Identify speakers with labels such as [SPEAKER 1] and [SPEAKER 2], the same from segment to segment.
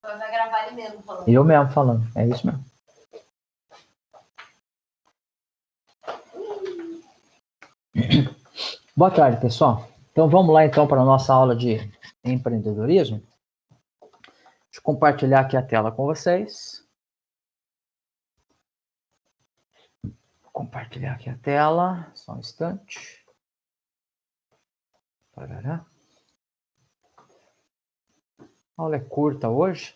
[SPEAKER 1] Vai gravar ele mesmo falando.
[SPEAKER 2] Eu mesmo falando, é isso mesmo. Boa tarde, pessoal. Então vamos lá então para a nossa aula de empreendedorismo. Deixa eu compartilhar aqui a tela com vocês. Vou compartilhar aqui a tela, só um instante. Parará. A aula é curta hoje.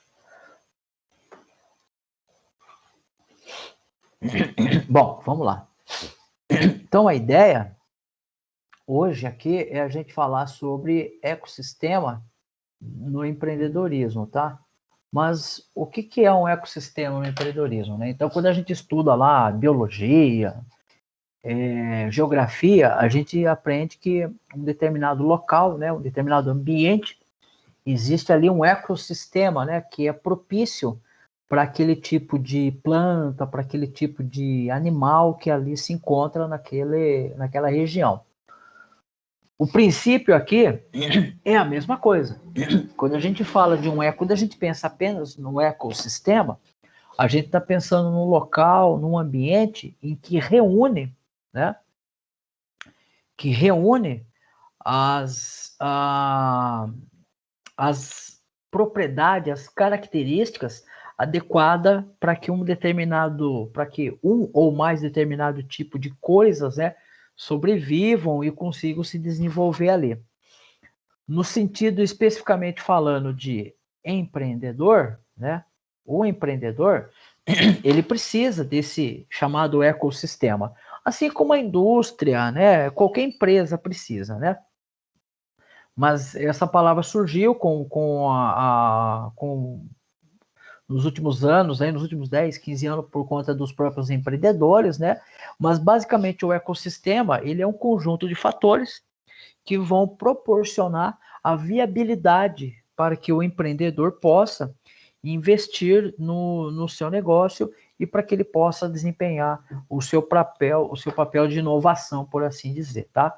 [SPEAKER 2] Bom, vamos lá. Então a ideia hoje aqui é a gente falar sobre ecossistema no empreendedorismo, tá? Mas o que é um ecossistema no empreendedorismo, né? Então, quando a gente estuda lá biologia, geografia, a gente aprende que um determinado local, né, um determinado ambiente, existe ali um ecossistema, né, que é propício para aquele tipo de planta, para aquele tipo de animal que ali se encontra naquela região. O princípio aqui é a mesma coisa. Quando a gente fala de quando a gente pensa apenas no ecossistema, a gente está pensando num local, num ambiente em que reúne, né? Que reúne as propriedades, as características adequadas para que um ou mais determinado tipo de coisas, né, sobrevivam e consigam se desenvolver ali. No sentido especificamente falando de empreendedor, né, o empreendedor, ele precisa desse chamado ecossistema, assim como a indústria, né, qualquer empresa precisa, né? Mas essa palavra surgiu nos últimos anos, né, nos últimos 10, 15 anos, por conta dos próprios empreendedores, né? Mas basicamente o ecossistema, ele é um conjunto de fatores que vão proporcionar a viabilidade para que o empreendedor possa investir no seu negócio e para que ele possa desempenhar o seu papel de inovação, por assim dizer, tá?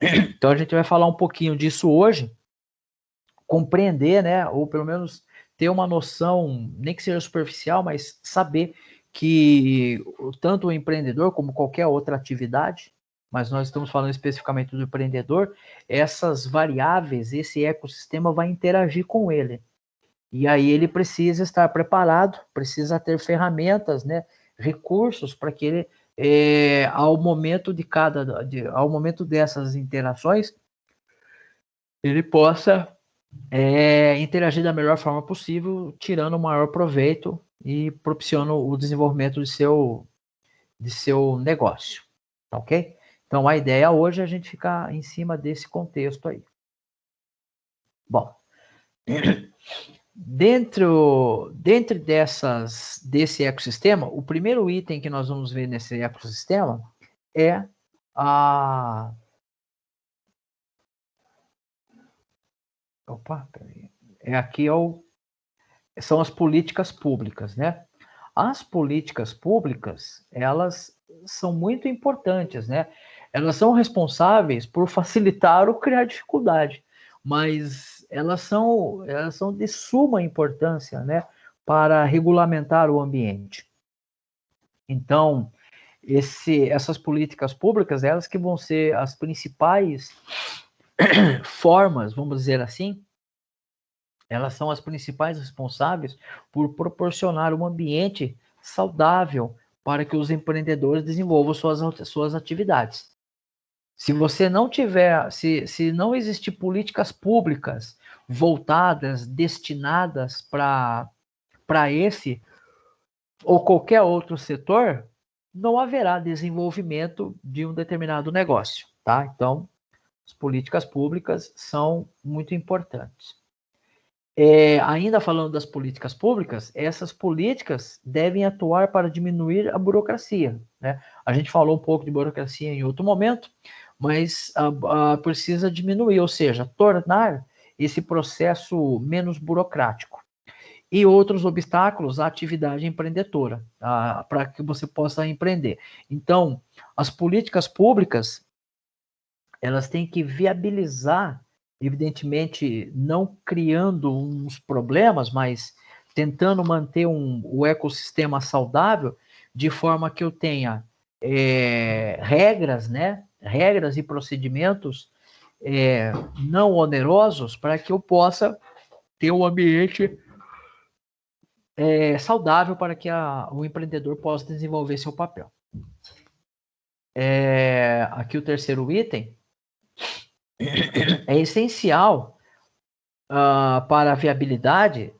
[SPEAKER 2] Então a gente vai falar um pouquinho disso hoje, compreender, né, ou pelo menos ter uma noção, nem que seja superficial, mas saber que tanto o empreendedor como qualquer outra atividade, mas nós estamos falando especificamente do empreendedor, essas variáveis, esse ecossistema vai interagir com ele. E aí ele precisa estar preparado, precisa ter ferramentas, né, recursos para que ele, ao momento ao momento dessas interações, ele possa interagir da melhor forma possível, tirando o maior proveito e propiciando o desenvolvimento de seu negócio, tá ok? Então a ideia hoje é a gente ficar em cima desse contexto aí. Bom, dentro desse ecossistema, o primeiro item que nós vamos ver nesse ecossistema é são as políticas públicas, né? As políticas públicas, elas são muito importantes, né? Elas são responsáveis por facilitar ou criar dificuldade, mas elas são de suma importância, né, para regulamentar o ambiente. Então, essas políticas públicas, elas que vão ser as principais formas, vamos dizer assim, elas são as principais responsáveis por proporcionar um ambiente saudável para que os empreendedores desenvolvam suas atividades. Se você não tiver, se não existir políticas públicas voltadas, destinadas para esse ou qualquer outro setor, não haverá desenvolvimento de um determinado negócio, tá? Então, as políticas públicas são muito importantes. Ainda falando das políticas públicas, essas políticas devem atuar para diminuir a burocracia, né? A gente falou um pouco de burocracia em outro momento, mas precisa diminuir, ou seja, tornar esse processo menos burocrático. E outros obstáculos à atividade empreendedora, para que você possa empreender. Então, as políticas públicas, elas têm que viabilizar, evidentemente, não criando uns problemas, mas tentando manter o ecossistema saudável, de forma que eu tenha regras, né? Regras e procedimentos não onerosos para que eu possa ter um ambiente saudável para que o empreendedor possa desenvolver seu papel. Aqui o terceiro item é essencial para a viabilidade.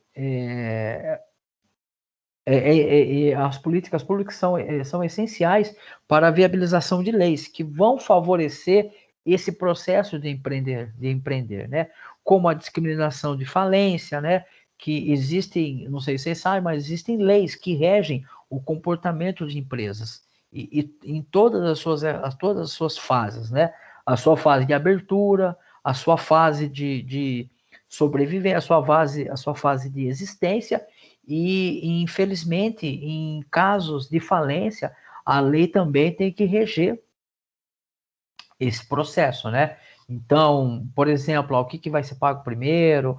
[SPEAKER 2] As políticas públicas são essenciais para a viabilização de leis que vão favorecer esse processo de empreender, né? Como a discriminação de falência, né? Que existem, não sei se vocês sabem, mas existem leis que regem o comportamento de empresas e em todas as suas fases, né? A sua fase de abertura, a sua fase de sobrevivência, a sua fase de existência e, infelizmente, em casos de falência, a lei também tem que reger esse processo, né? Então, por exemplo, o que vai ser pago primeiro,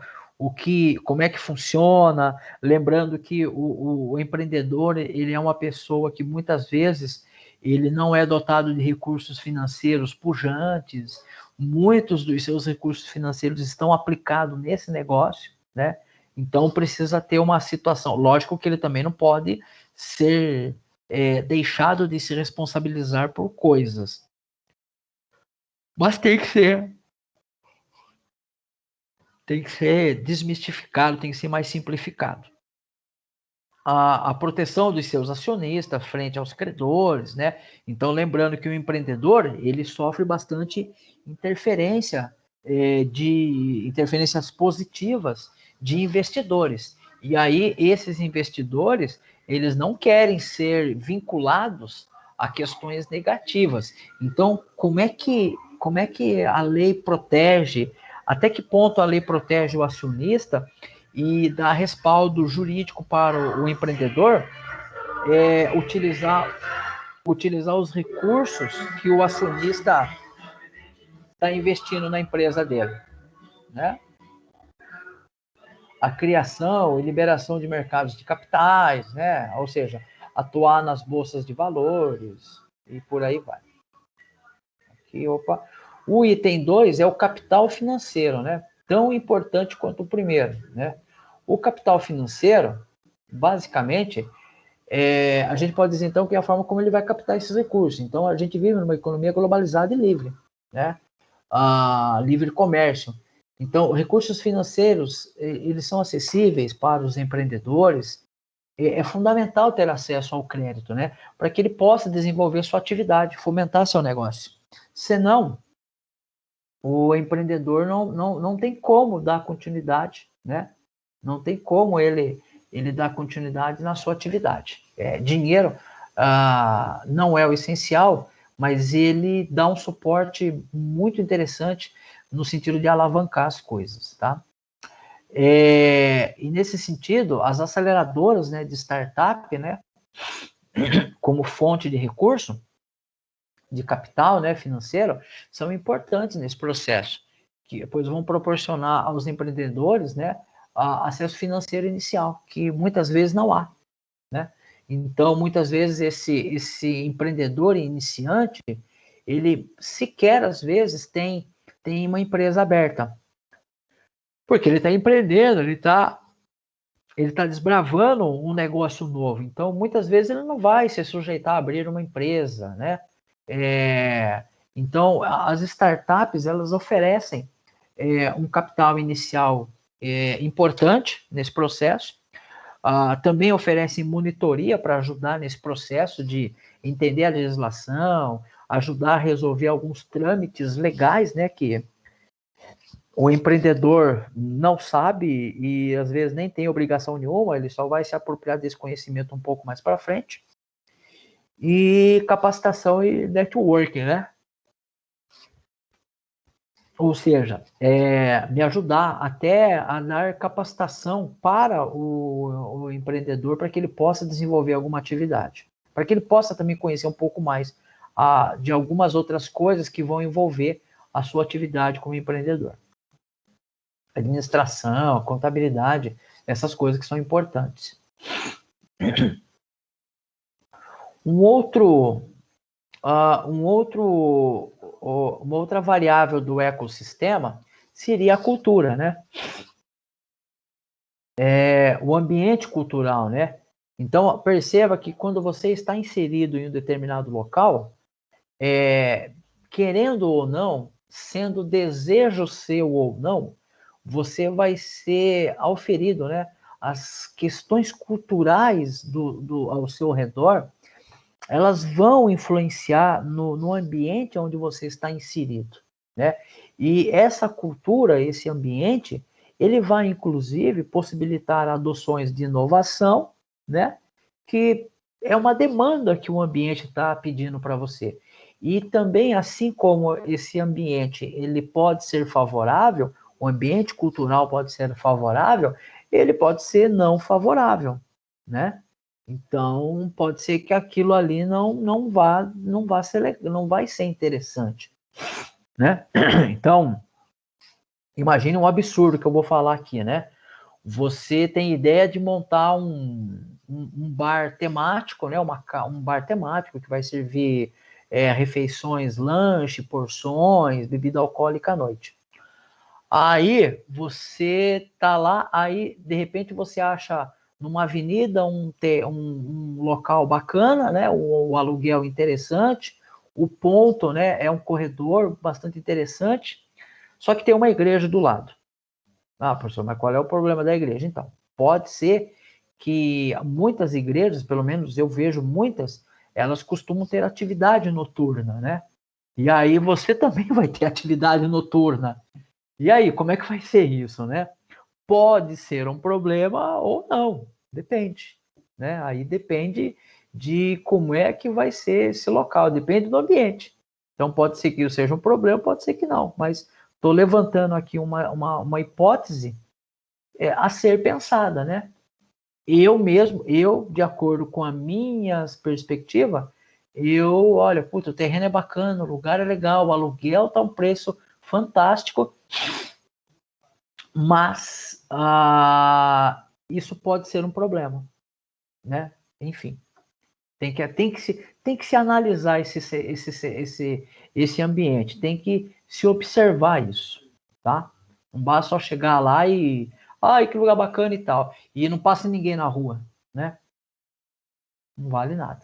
[SPEAKER 2] como é que funciona, lembrando que o empreendedor, ele é uma pessoa que muitas vezes ele não é dotado de recursos financeiros pujantes, muitos dos seus recursos financeiros estão aplicados nesse negócio, né? Então precisa ter uma situação. Lógico que ele também não pode ser deixado de se responsabilizar por coisas, mas tem que ser desmistificado, tem que ser mais simplificado. A proteção dos seus acionistas frente aos credores, né? Então, lembrando que o empreendedor, ele sofre bastante interferências positivas de investidores. E aí, esses investidores, eles não querem ser vinculados a questões negativas. Então, como é que a lei protege, até que ponto a lei protege o acionista e dá respaldo jurídico para o empreendedor utilizar os recursos que o acionista está investindo na empresa dele, né? A criação e liberação de mercados de capitais, né? Ou seja, atuar nas bolsas de valores e por aí vai. Aqui, opa. O item 2 é o capital financeiro, né? Tão importante quanto o primeiro, né? O capital financeiro, basicamente, a gente pode dizer, então, que é a forma como ele vai captar esses recursos. Então, a gente vive numa economia globalizada e livre, né? Livre comércio. Então, recursos financeiros, eles são acessíveis para os empreendedores. É fundamental ter acesso ao crédito, né? Para que ele possa desenvolver sua atividade, fomentar seu negócio. Senão, o empreendedor não tem como dar continuidade, né? Não tem como ele dar continuidade na sua atividade. Dinheiro não é o essencial, mas ele dá um suporte muito interessante no sentido de alavancar as coisas, tá? E nesse sentido, as aceleradoras, né, de startup, né, como fonte de recurso, de capital, né, financeiro, são importantes nesse processo, que depois vão proporcionar aos empreendedores, né, acesso financeiro inicial, que muitas vezes não há, né? Então, muitas vezes esse empreendedor iniciante, ele sequer às vezes tem uma empresa aberta, porque ele está empreendendo, ele está desbravando um negócio novo. Então, muitas vezes ele não vai se sujeitar a abrir uma empresa, né? Então, as startups, elas oferecem um capital inicial importante nesse processo. Também oferecem monitoria para ajudar nesse processo de entender a legislação, ajudar a resolver alguns trâmites legais, né, que o empreendedor não sabe e às vezes nem tem obrigação nenhuma, ele só vai se apropriar desse conhecimento um pouco mais para frente. E capacitação e networking, né? Ou seja, me ajudar até a dar capacitação para o empreendedor para que ele possa desenvolver alguma atividade, para que ele possa também conhecer um pouco mais de algumas outras coisas que vão envolver a sua atividade como empreendedor. administração, contabilidade, essas coisas que são importantes. Uma outra variável do ecossistema seria a cultura, né? O ambiente cultural, né? Então, perceba que quando você está inserido em um determinado local, querendo ou não, sendo desejo seu ou não, você vai ser auferido, né? As questões culturais ao seu redor, elas vão influenciar no ambiente onde você está inserido, né? E essa cultura, esse ambiente, ele vai, inclusive, possibilitar adoções de inovação, né? Que é uma demanda que o ambiente está pedindo para você. E também, assim como esse ambiente ele pode ser favorável, o ambiente cultural pode ser favorável, ele pode ser não favorável, né? Então, pode ser que aquilo ali não vai ser interessante, né? Então, imagine um absurdo que eu vou falar aqui, né? Você tem ideia de montar um bar temático, né? Um bar temático que vai servir refeições, lanche, porções, bebida alcoólica à noite. Aí você tá lá, aí de repente você acha numa avenida um local bacana, né? O aluguel interessante, o ponto, né? É um corredor bastante interessante, só que tem uma igreja do lado. Ah, professor, mas qual é o problema da igreja? Então, pode ser que muitas igrejas, pelo menos eu vejo muitas, elas costumam ter atividade noturna, né? E aí você também vai ter atividade noturna. E aí, como é que vai ser isso, né? Pode ser um problema ou não, depende, né? Aí depende de como é que vai ser esse local, depende do ambiente. Então pode ser que isso seja um problema, pode ser que não, mas estou levantando aqui uma hipótese a ser pensada, né? Eu mesmo, de acordo com a minha perspectiva, olha, puta, o terreno é bacana, o lugar é legal, o aluguel tá um preço fantástico, mas isso pode ser um problema, né? Enfim, tem que se analisar esse ambiente, tem que se observar isso, tá? Não basta só chegar lá e, ai, que lugar bacana e tal, e não passa ninguém na rua, né? Não vale nada.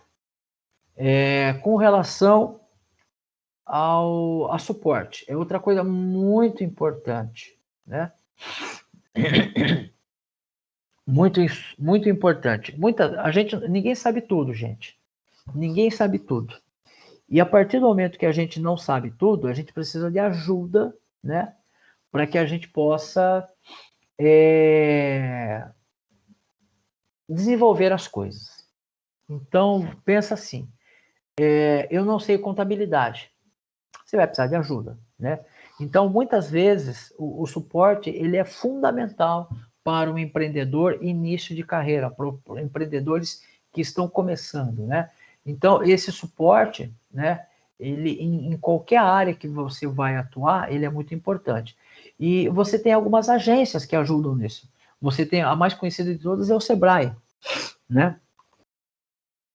[SPEAKER 2] Com relação a suporte, é outra coisa muito importante, né? Muito, muito importante. Ninguém sabe tudo, gente. Ninguém sabe tudo. E a partir do momento que a gente não sabe tudo, a gente precisa de ajuda, né? Para que a gente possa desenvolver as coisas. Então, pensa assim: eu não sei contabilidade. Você vai precisar de ajuda, né? Então, muitas vezes, o suporte ele é fundamental para um empreendedor início de carreira, para empreendedores que estão começando, né? Então, esse suporte, né? Ele em qualquer área que você vai atuar, ele é muito importante. E você tem algumas agências que ajudam nisso. Você tem a mais conhecida de todas é o Sebrae, né?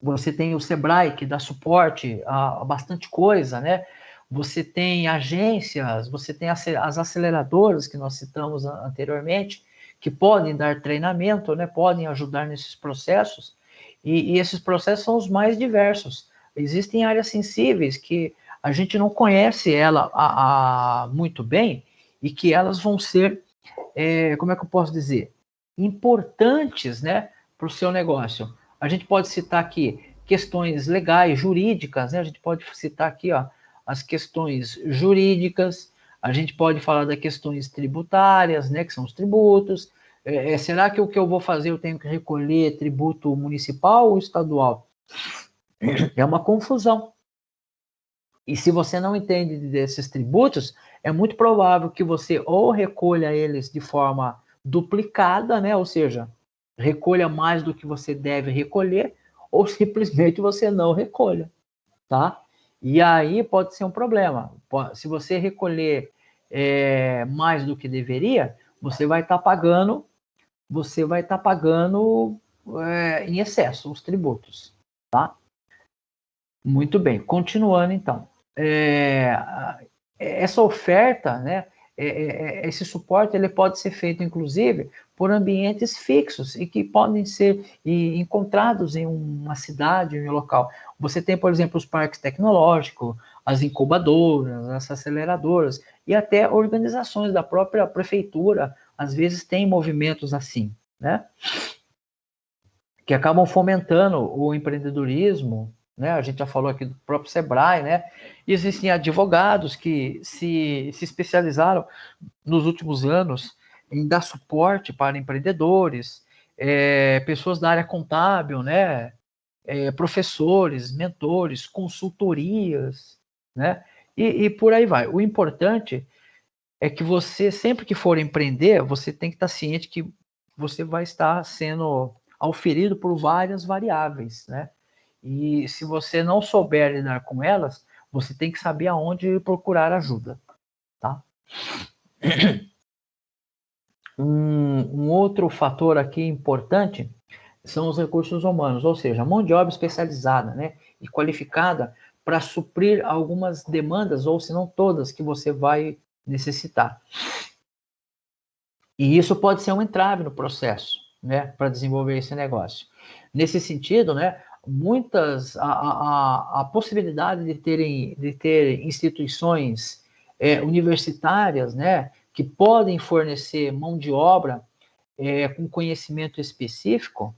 [SPEAKER 2] Você tem o Sebrae que dá suporte a bastante coisa, né? Você tem agências, você tem as aceleradoras que nós citamos anteriormente, que podem dar treinamento, né? Podem ajudar nesses processos, e esses processos são os mais diversos. Existem áreas sensíveis que a gente não conhece ela muito bem e que elas vão ser, como é que eu posso dizer, importantes, né, para o seu negócio. A gente pode citar aqui questões legais, jurídicas, né? A gente pode citar aqui, ó, as questões jurídicas, a gente pode falar das questões tributárias, né, que são os tributos. Será que o que eu vou fazer eu tenho que recolher tributo municipal ou estadual? É uma confusão. E se você não entende desses tributos, é muito provável que você ou recolha eles de forma duplicada, né? Ou seja, recolha mais do que você deve recolher, ou simplesmente você não recolha, tá? E aí pode ser um problema. Se você recolher mais do que deveria, você vai estar pagando, em excesso os tributos, tá? Muito bem, continuando então. Essa oferta, né, esse suporte, ele pode ser feito, inclusive, por ambientes fixos e que podem ser encontrados em uma cidade, em um local. Você tem, por exemplo, os parques tecnológicos, as incubadoras, as aceleradoras e até organizações da própria prefeitura, às vezes têm movimentos assim, né? Que acabam fomentando o empreendedorismo, né? A gente já falou aqui do próprio Sebrae, né? E existem advogados que se especializaram nos últimos anos em dar suporte para empreendedores, pessoas da área contábil, né? Professores, mentores, consultorias, né? E por aí vai. O importante é que você, sempre que for empreender, você tem que estar ciente que você vai estar sendo auferido por várias variáveis, né? E se você não souber lidar com elas, você tem que saber aonde procurar ajuda, tá? Um outro fator aqui importante são os recursos humanos, ou seja, a mão de obra especializada, né, e qualificada para suprir algumas demandas, ou se não todas, que você vai necessitar. E isso pode ser um entrave no processo, né, para desenvolver esse negócio. Nesse sentido, né, a possibilidade de ter instituições universitárias, né, que podem fornecer mão de obra com conhecimento específico,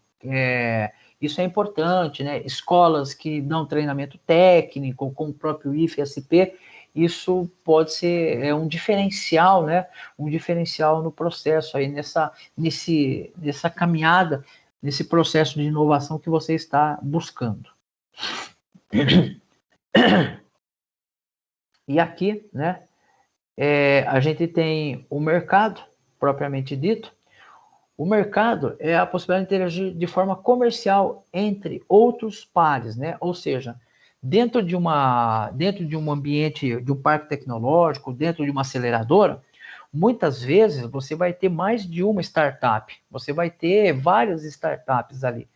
[SPEAKER 2] isso é importante, né? Escolas que dão treinamento técnico, como o próprio IFSP, isso pode ser um diferencial, né? Um diferencial no processo aí, nessa caminhada, nesse processo de inovação que você está buscando. E aqui, né? A gente tem o mercado, propriamente dito. O mercado é a possibilidade de interagir de forma comercial entre outros pares, né? Ou seja, dentro de um ambiente, de um parque tecnológico, dentro de uma aceleradora, muitas vezes você vai ter mais de uma startup, você vai ter várias startups ali.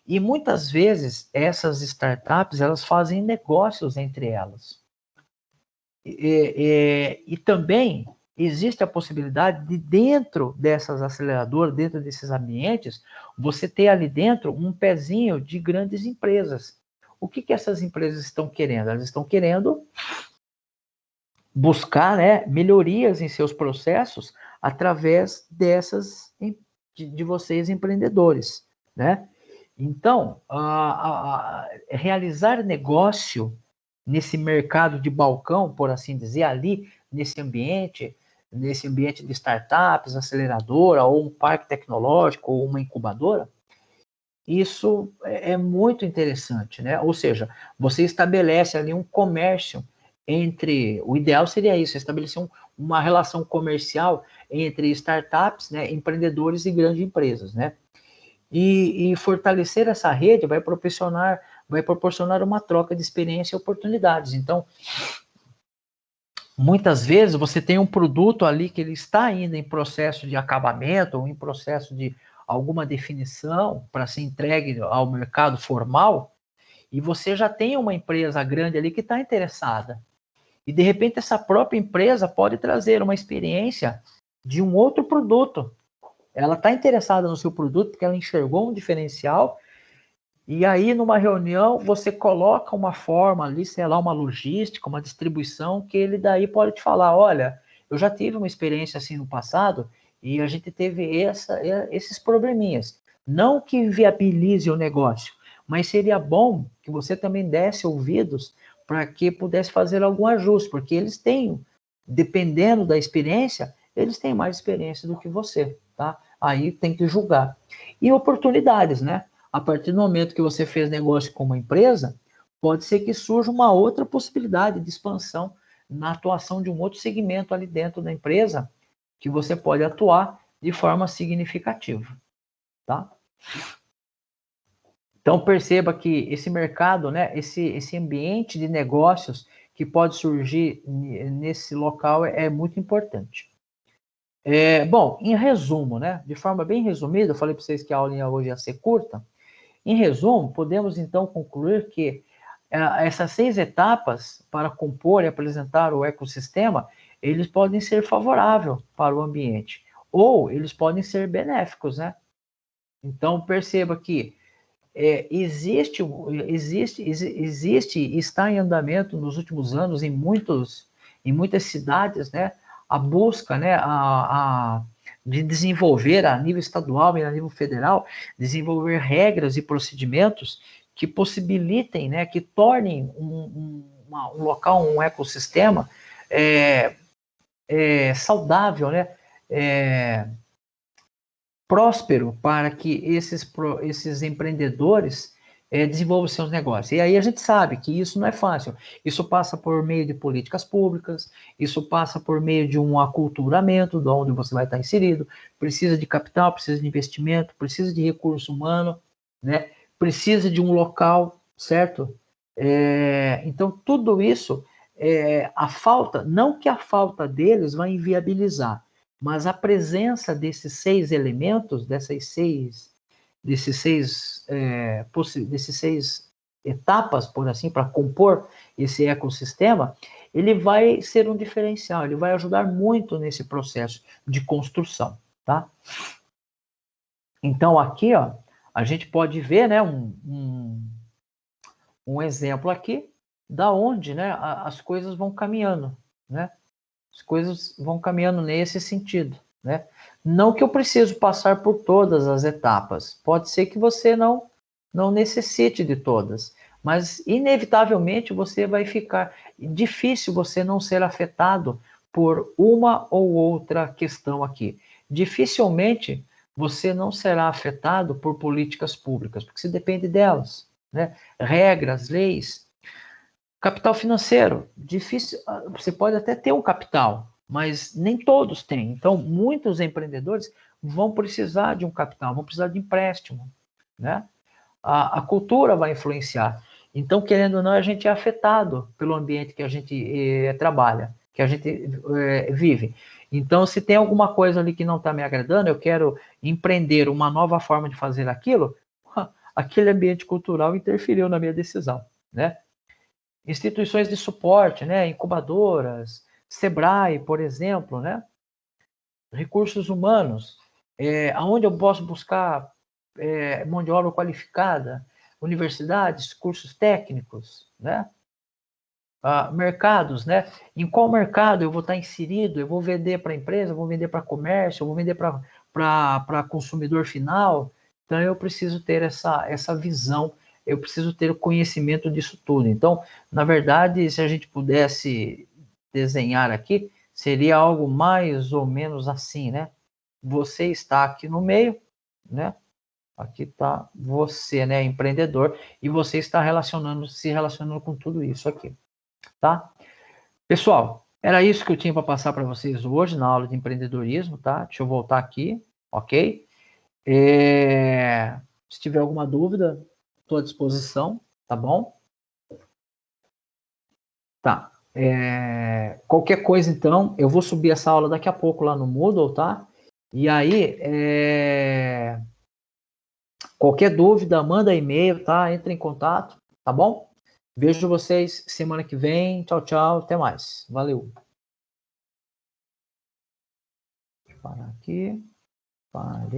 [SPEAKER 2] E muitas vezes essas startups, elas fazem negócios entre elas. E também existe a possibilidade de, dentro dessas aceleradoras, dentro desses ambientes, você ter ali dentro um pezinho de grandes empresas. O que essas empresas estão querendo? Elas estão querendo buscar, né, melhorias em seus processos através de vocês empreendedores, né? Então, realizar negócio nesse mercado de balcão, por assim dizer, ali nesse ambiente de startups, aceleradora, ou um parque tecnológico, ou uma incubadora, isso é muito interessante, né? Ou seja, você estabelece ali um comércio o ideal seria isso, estabelecer uma relação comercial entre startups, né, empreendedores e grandes empresas, né? E fortalecer essa rede vai proporcionar uma troca de experiência e oportunidades. Então, muitas vezes você tem um produto ali que ele está ainda em processo de acabamento ou em processo de alguma definição para ser entregue ao mercado formal, e você já tem uma empresa grande ali que está interessada. E de repente essa própria empresa pode trazer uma experiência de um outro produto. Ela está interessada no seu produto porque ela enxergou um diferencial. E aí, numa reunião, você coloca uma forma ali, sei lá, uma logística, uma distribuição, que ele daí pode te falar, olha, eu já tive uma experiência assim no passado e a gente teve esses probleminhas. Não que viabilize o negócio, mas seria bom que você também desse ouvidos para que pudesse fazer algum ajuste, porque eles têm, dependendo da experiência, eles têm mais experiência do que você, tá? Aí tem que julgar. E oportunidades, né? A partir do momento que você fez negócio com uma empresa, pode ser que surja uma outra possibilidade de expansão na atuação de um outro segmento ali dentro da empresa, que você pode atuar de forma significativa, tá? Então perceba que esse mercado, né, esse ambiente de negócios que pode surgir nesse local é muito importante. Bom, em resumo, né? De forma bem resumida, eu falei para vocês que a aulinha hoje ia ser curta. Em resumo, podemos então concluir que essas 6 etapas para compor e apresentar o ecossistema, eles podem ser favoráveis para o ambiente, ou eles podem ser benéficos, né? Então, perceba que existe, está em andamento nos últimos anos em muitas cidades, né, a busca, né, de desenvolver a nível estadual e a nível federal, desenvolver regras e procedimentos que possibilitem, né, que tornem um local, um ecossistema saudável, né, próspero para que esses empreendedores desenvolvam seus negócios. E aí a gente sabe que isso não é fácil. Isso passa por meio de políticas públicas, isso passa por meio de um aculturamento de onde você vai estar inserido, precisa de capital, precisa de investimento, precisa de recurso humano, né? Precisa de um local, certo? Então, tudo isso, a falta, não que a falta deles vai inviabilizar, mas a presença desses 6 elementos, desses seis etapas, por assim, para compor esse ecossistema, ele vai ser um diferencial, ele vai ajudar muito nesse processo de construção, tá? Então, aqui, ó, a gente pode ver, né, um exemplo aqui da onde, né, as coisas vão caminhando, né? As coisas vão caminhando nesse sentido, né? Não que eu preciso passar por todas as etapas. Pode ser que você não necessite de todas, mas inevitavelmente você vai ficar difícil você não ser afetado por uma ou outra questão aqui. Dificilmente você não será afetado por políticas públicas, porque você depende delas, né? Regras, leis, capital financeiro, difícil. Você pode até ter um capital, mas nem todos têm. Então, muitos empreendedores vão precisar de um capital, vão precisar de empréstimo, né? A cultura vai influenciar. Então, querendo ou não, a gente é afetado pelo ambiente que a gente trabalha, que a gente vive. Então, se tem alguma coisa ali que não está me agradando, eu quero empreender uma nova forma de fazer aquilo, aquele ambiente cultural interferiu na minha decisão, né? Instituições de suporte, né, incubadoras, Sebrae, por exemplo, né, recursos humanos, aonde eu posso buscar mão de obra qualificada, universidades, cursos técnicos, né, mercados, né, em qual mercado eu vou estar inserido, eu vou vender para empresa, eu vou vender para comércio, eu vou vender para consumidor final, então eu preciso ter essa visão, eu preciso ter o conhecimento disso tudo. Então, na verdade, se a gente pudesse desenhar aqui, seria algo mais ou menos assim, né? Você está aqui no meio, né? Aqui está você, né, empreendedor, e você está se relacionando com tudo isso aqui, tá? Pessoal, era isso que eu tinha para passar para vocês hoje na aula de empreendedorismo, tá? Deixa eu voltar aqui, ok? Se tiver alguma dúvida, estou à disposição, tá bom? Tá. Qualquer coisa, então, eu vou subir essa aula daqui a pouco lá no Moodle, tá? E aí, qualquer dúvida, manda e-mail, tá? Entre em contato, tá bom? Vejo vocês semana que vem. Tchau, tchau. Até mais. Valeu. Deixa eu parar aqui. Parei.